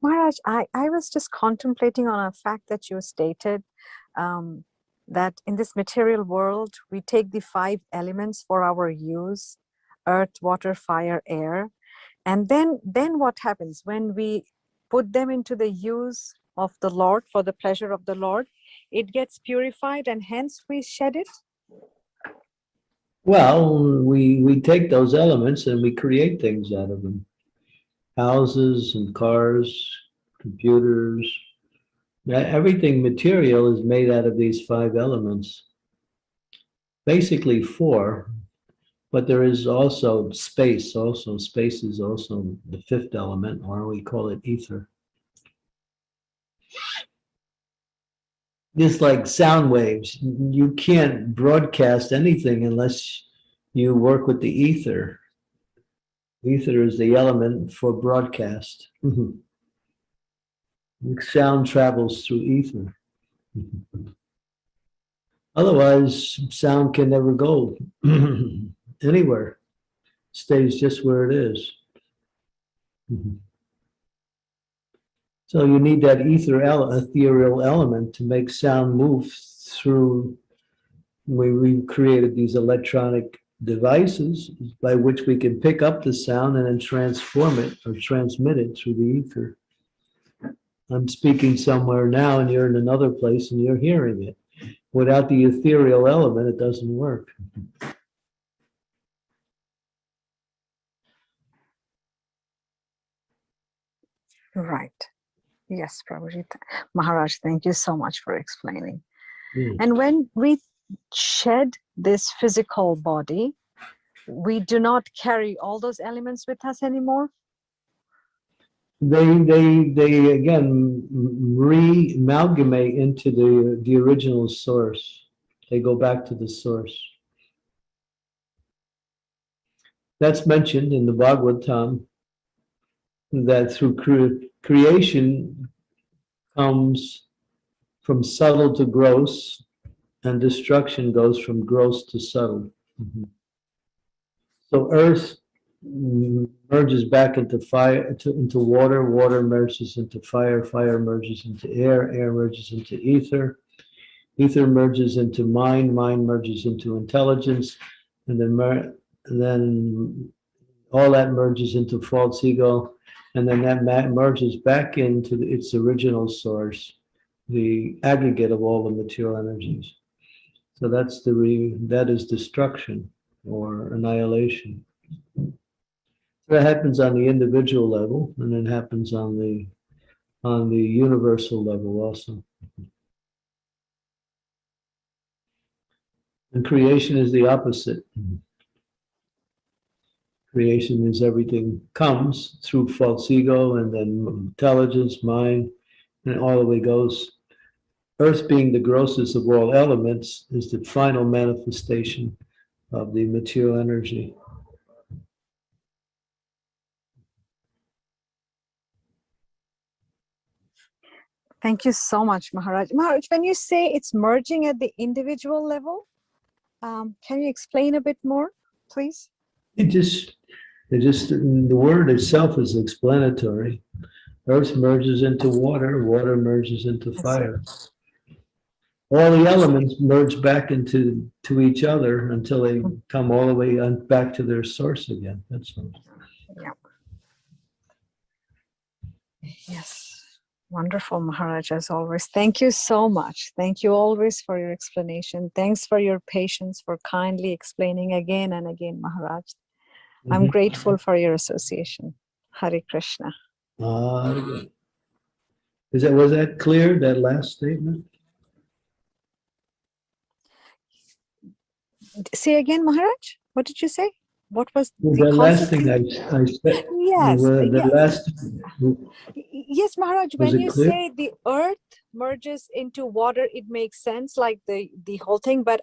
Maharaj, I was just contemplating on a fact that you stated, that in this material world, we take the 5 elements for our use: earth, water, fire, air. And then what happens when we put them into the use of the Lord, for the pleasure of the Lord? It gets purified and hence we shed it? Well, we take those elements and we create things out of them. Houses and cars, computers, everything material is made out of these 5 elements. Basically 4, but there is also space. Also, space is also the 5th element, or we call it ether. Just like sound waves, you can't broadcast anything unless you work with the ether. Ether is the element for broadcast. Sound travels through ether. Otherwise, sound can never go anywhere. Stays just where it is. So you need that ethereal element to make sound move through. We've created these electronic devices by which we can pick up the sound and then transform it or transmit it through the ether. I'm speaking somewhere now and you're in another place and you're hearing it. Without the ethereal element, it doesn't work. Right. Yes, Prabhuji. Maharaj, thank you so much for explaining. Yeah. And when we shed this physical body, we do not carry all those elements with us anymore? They again re-amalgamate into the original source. They go back to the source. That's mentioned in the Bhagavatam, that through creation comes from subtle to gross, and destruction goes from gross to subtle. So earth merges back into fire, into water, water merges into fire, fire merges into air, air merges into ether, ether merges into mind, mind merges into intelligence, and then all that merges into false ego, and then that merges back into its original source, the aggregate of all the material energies. So that is destruction or annihilation. That happens on the individual level, and it happens on the universal level also. And creation is the opposite. Creation is everything comes through false ego and then intelligence, mind, and all the way goes. Earth, being the grossest of all elements, is the final manifestation of the material energy. Thank you so much, Maharaj. Maharaj, when you say it's merging at the individual level? Can you explain a bit more, please? The word itself is explanatory. Earth merges into water, water merges into fire. All the elements merge back into each other until they come all the way back to their source again. That's all. Yeah. Yes. Wonderful, Maharaj, as always. Thank you so much. Thank you always for your explanation. Thanks for your patience, for kindly explaining again and again, Maharaj. I'm grateful for your association. Hare Krishna. Was that clear, that last statement? Say again, Maharaj. What did you say? What was the last thing I said? Yes. The last. Yes, Maharaj. When you clear? say the earth merges into water, it makes sense, like the whole thing. But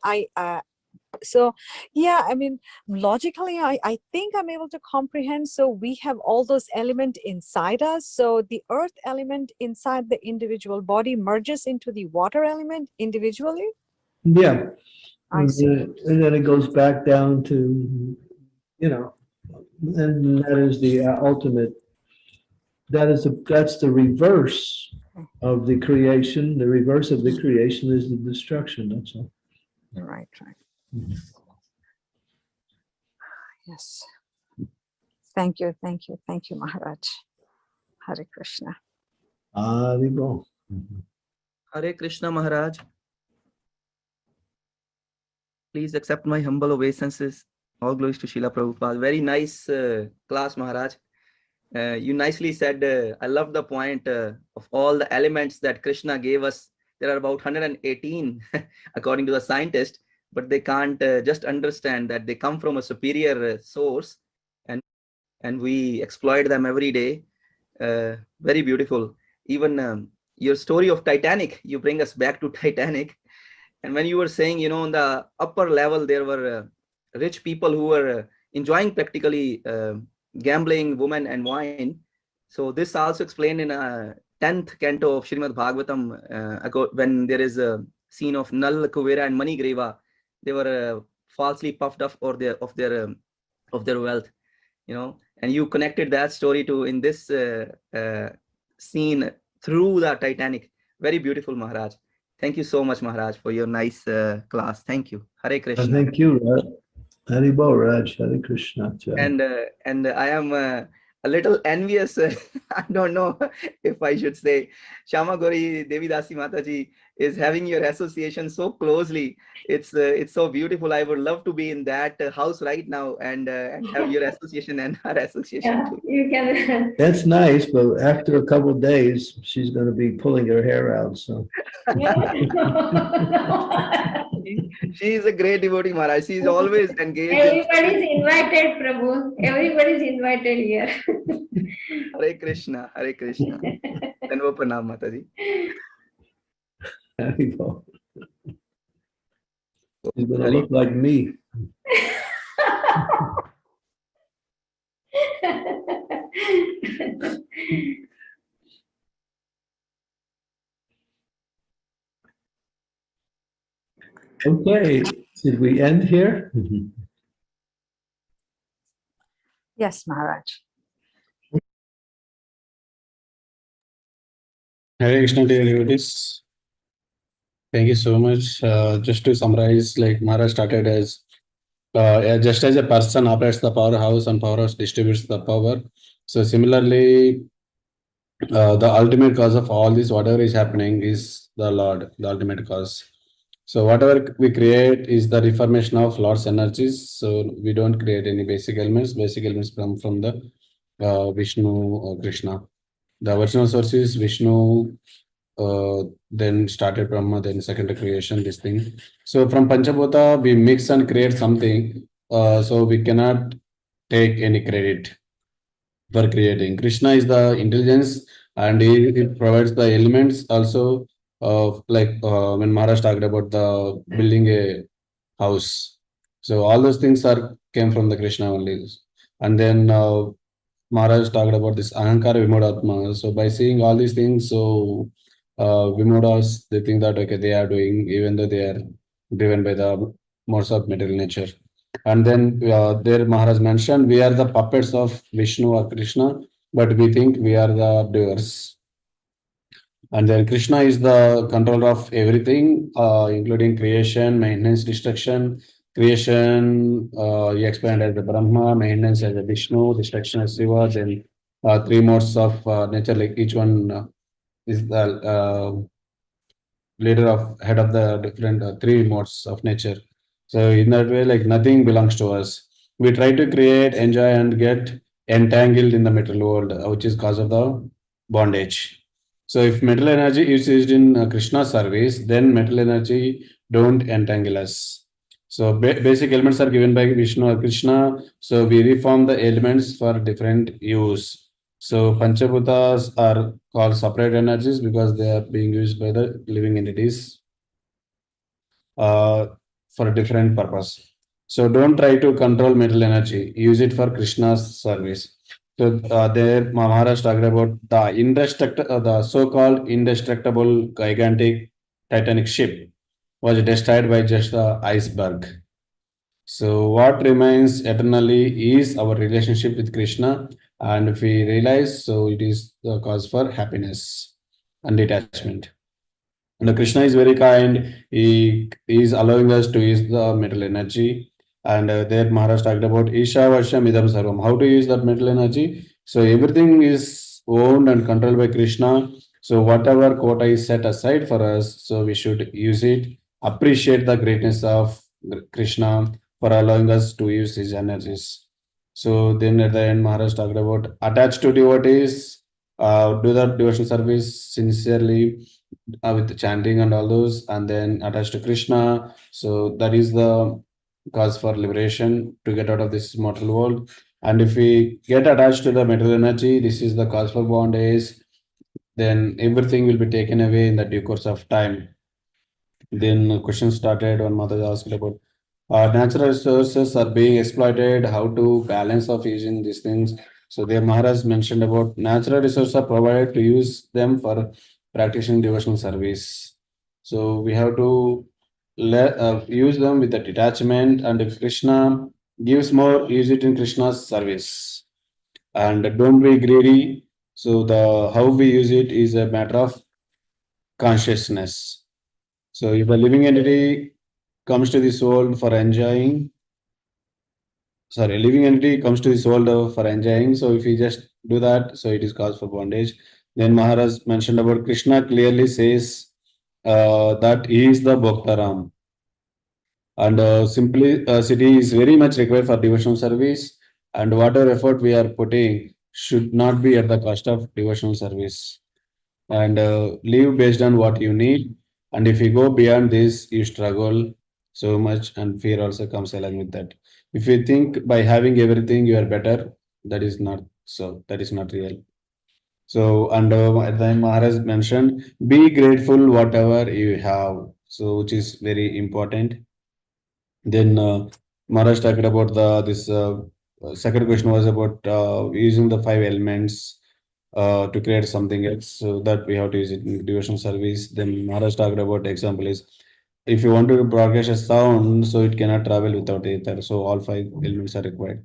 so yeah, I mean, logically, I think I'm able to comprehend. So we have all those elements inside us. So the earth element inside the individual body merges into the water element individually. Yeah. I see. And then it goes back down to, and that is the ultimate. That's the reverse of the creation. The reverse of the creation is the destruction. That's all. Right. Yes. Thank you, Maharaj. Hare Krishna. Hare Krishna, Maharaj. Please accept my humble obeisances. All glories to Srila Prabhupada. Very nice class, Maharaj. You nicely said, I love the point of all the elements that Krishna gave us. There are about 118, according to the scientist, but they can't just understand that they come from a superior source, and we exploit them every day. Very beautiful. Even your story of Titanic, you bring us back to Titanic. And when you were saying, on the upper level, there were rich people who were enjoying practically gambling, women, and wine. So this also explained in a 10th canto of Srimad Bhagavatam, when there is a scene of Nal, Kuvera, and Manigreva. They were falsely puffed up of their wealth, and you connected that story to in this scene through the Titanic. Very beautiful, Maharaj. Thank you so much, Maharaj, for your nice class. Thank you. Hare Krishna. Thank you, Raj. Haribo, Raj. Hare Krishna. And I am a little envious. I don't know if I should say. Shama Gauri Devidasi Mataji is having your association so closely. It's so beautiful. I would love to be in that house right now and have your association and her association too. You can. That's nice, but after a couple of days, she's going to be pulling her hair out. So she is a great devotee, Maharaj. She is always engaged. Everybody's invited, Prabhu. Everybody's invited here. Hare Krishna, Hare Krishna. Danvo pranam, Mataji. Haribo. She's going to look like me. Okay, did we end here? Yes, Maharaj. Hare Krishna, dear devotees. Thank you so much. Just to summarize, like Maharaj started as just as a person operates the powerhouse and powerhouse distributes the power. So similarly, the ultimate cause of all this, whatever is happening, is the Lord, the ultimate cause. So whatever we create is the reformation of Lord's energies. So we don't create any basic elements. Basic elements come from the Vishnu or Krishna. The original source is Vishnu, then started Brahma, then secondary creation, this thing. So from Panchabhuta, we mix and create something. So we cannot take any credit for creating. Krishna is the intelligence, and he provides the elements also. Like when Maharaj talked about the building a house. So all those things came from the Krishna only. And then Maharaj talked about this Ahankara Vimodatma. So by seeing all these things, so Vimodas, they think that, okay, they are doing, even though they are driven by the modes of material nature. And then there Maharaj mentioned we are the puppets of Vishnu or Krishna, but we think we are the doers. And then Krishna is the controller of everything, including creation, maintenance, destruction. Creation, he explained as the Brahma, maintenance as the Vishnu, destruction as Shiva. Then three modes of nature, like each one is the leader of head of the different three modes of nature. So in that way, like nothing belongs to us. We try to create, enjoy, and get entangled in the material world, which is cause of the bondage. So if metal energy is used in Krishna's service, then metal energy don't entangle us. So basic elements are given by Vishnu or Krishna. So we reform the elements for different use. So Panchabhutas are called separate energies because they are being used by the living entities uh, for a different purpose. So don't try to control mental energy. Use it for Krishna's service. So there Maharaj talked about the so-called indestructible gigantic Titanic ship was destroyed by just the iceberg. So what remains eternally is our relationship with Krishna, and if we realize, so it is the cause for happiness and detachment. And Krishna is very kind. He is allowing us to use the mental energy. And there Maharaj talked about Isha Vasham Idam Sarvam. How to use that mental energy? So everything is owned and controlled by Krishna. So whatever quota is set aside for us, so we should use it. Appreciate the greatness of Krishna for allowing us to use his energies. So then at the end, Maharaj talked about attached to devotees, do the devotional service sincerely with the chanting and all those, and then attached to Krishna. So that is the cause for liberation to get out of this mortal world. And if we get attached to the material energy, this is the cause for bondage. Then everything will be taken away in the due course of time. Then a question started when Mother asked about natural resources are being exploited, how to balance of using these things. So there Maharaj mentioned about natural resources are provided to use them for practicing devotional service. So we have to use them with the detachment, and if Krishna gives more, use it in Krishna's service. And don't be greedy. So the how we use it is a matter of consciousness. So if a living entity comes to this world for enjoying, sorry, a living entity comes to this world for enjoying. So if we just do that, so it is cause for bondage. Then Maharaj mentioned about Krishna clearly says that he is the Bhaktaram. And simplicity is very much required for devotional service. And whatever effort we are putting should not be at the cost of devotional service. And live based on what you need. And if you go beyond this, you struggle so much, and fear also comes along with that. If you think by having everything you are better, that is not so. That is not real. So, and at the time Maharaj mentioned, be grateful whatever you have. So, which is very important. Then Maharaj talked about the this second question was about using the five elements to create something else, so that we have to use it in devotional service. Then Maharaj talked about example is if you want to broadcast a sound, so it cannot travel without ether. So all five elements are required.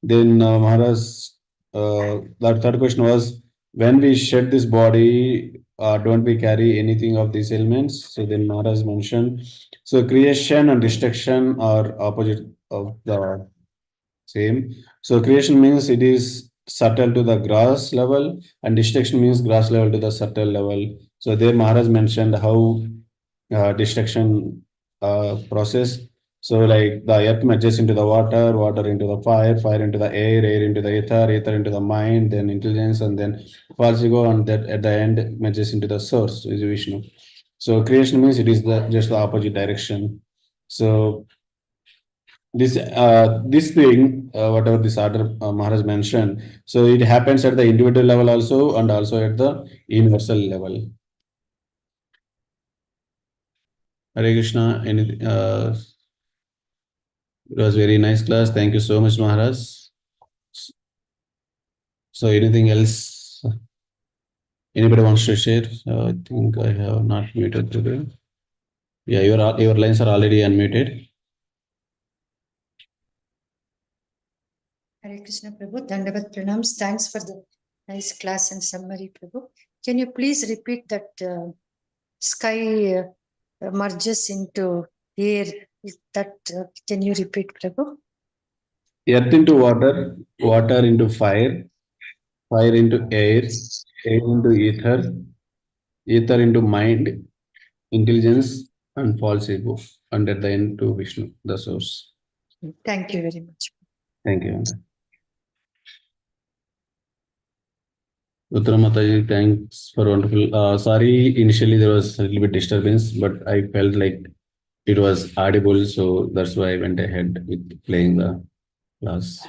Then Maharaj, the third question was when we shed this body, don't we carry anything of these elements? So then Maharaj mentioned, so creation and destruction are opposite of the same. So creation means it is subtle to the gross level, and destruction means gross level to the subtle level. So there Maharaj mentioned how destruction process. So like the earth merges into the water, water into the fire, fire into the air, air into the ether, ether into the mind, then intelligence, and then falls ego, and that at the end merges into the source, is Vishnu. So creation means it is the just the opposite direction. So this thing, whatever this order Maharaj mentioned, so it happens at the individual level also, and also at the universal level. Hare Krishna. Anything? It was very nice class. Thank you so much, Maharaj. So anything else? Anybody wants to share? I think I have not muted today. Yeah, your lines are already unmuted. Hare Krishna Prabhu, Dandavat Pranams. Thanks for the nice class and summary, Prabhu. Can you please repeat that sky merges into air? Can you repeat, Prabhu? Earth into water, water into fire, fire into air, air into ether, ether into mind, intelligence, and false ego, and at the end to Vishnu, the source. Thank you very much. Thank you. Uttara Mataji, thanks for wonderful. Sorry, initially there was a little bit disturbance, but I felt like it was audible, so that's why I went ahead with playing the class.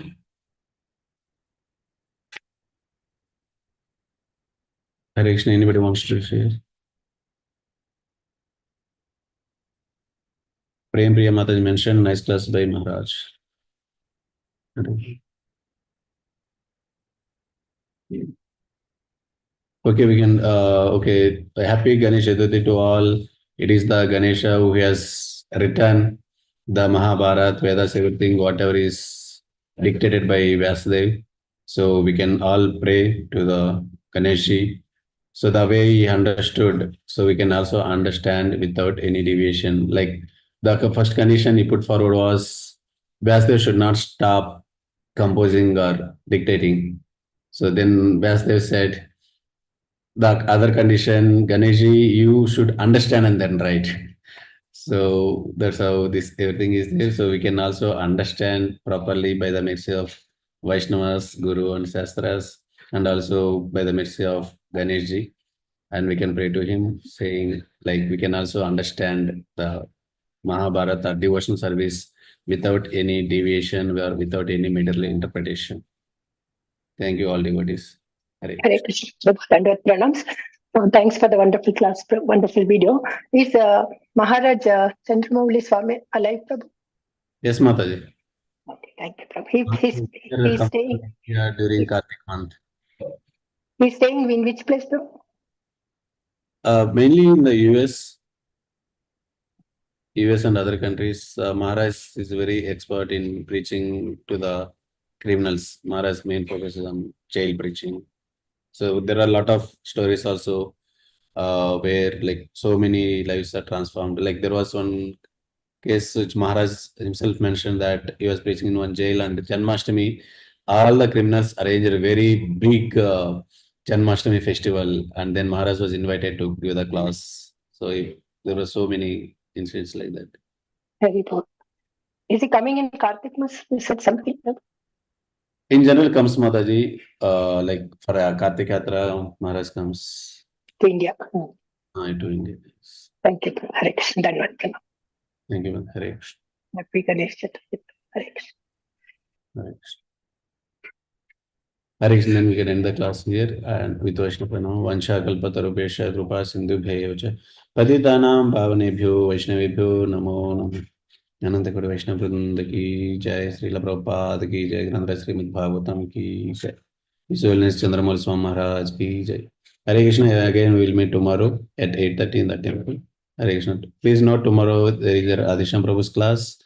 Hare Krishna, anybody wants to share? Prem Priya Mataji mentioned, nice class by Maharaj. Okay, we can, okay, happy Ganesh Chaturthi to all. It is the Ganesha who has written the Mahabharata, Vedas, everything, whatever is dictated by Vyasadeva. So we can all pray to the Ganeshi. So the way he understood, so we can also understand without any deviation. Like the first condition he put forward was Vyasadeva should not stop composing or dictating. So then Vyasadeva said, the other condition, Ganeshi, you should understand and then write. So that's how this everything is there. So we can also understand properly by the mercy of Vaishnavas, Guru and Shastras, and also by the mercy of Ganeshji. And we can pray to him, saying like we can also understand the Mahabharata devotional service without any deviation or without any material interpretation. Thank you, all devotees. Hare Krishna. Dandavat Pranams. Thanks for the wonderful class, wonderful video. Is Maharaj Chandramouli Swami alive, Prabhu? Yes, Mataji. Okay, thank you, Prabhu. He's staying. Yeah, during Kartik month. He's staying in which place, Prabhu? Mainly in the US and other countries. Maharaj is very expert in preaching to the criminals. Maharaj's main focus is on jail preaching. So there are a lot of stories also where like so many lives are transformed. Like there was one case which Maharaj himself mentioned that he was preaching in one jail, and Janmashtami, all the criminals arranged a very big Janmashtami festival, and then Maharaj was invited to give the class. So there were so many incidents like that. Very good. Is he coming in Kartik Mas? You said something. In general, comes Mataji, like for Kartik Yatra, Maharaj comes to India. To India. Thank you. Hare Krishna. Dandavat Pranam. Thank you, Hare Krishna. Happy Ganesh Chaturthi. Hare Krishna. Hare Krishna. Hare Krishna, then we can end the class here and with Vaishnava Pranam. Vansha kalpatarubhesha krupa sindhubhyo cha patitanam bhavanebhyo Vaishnavebhyo namo namo. अनंत कोटि वैष्णव वृंद की जय, श्रील प्रभुपाद की जय, ग्रंथ श्रीमद् भागवतम की जय, His Holiness Chandramouli Swami Maharaj ki jai. Hare Krishna. Again we will meet tomorrow at 8:30 in the temple. Hare Krishna. Please note, tomorrow there is Adisham Prabhu's class.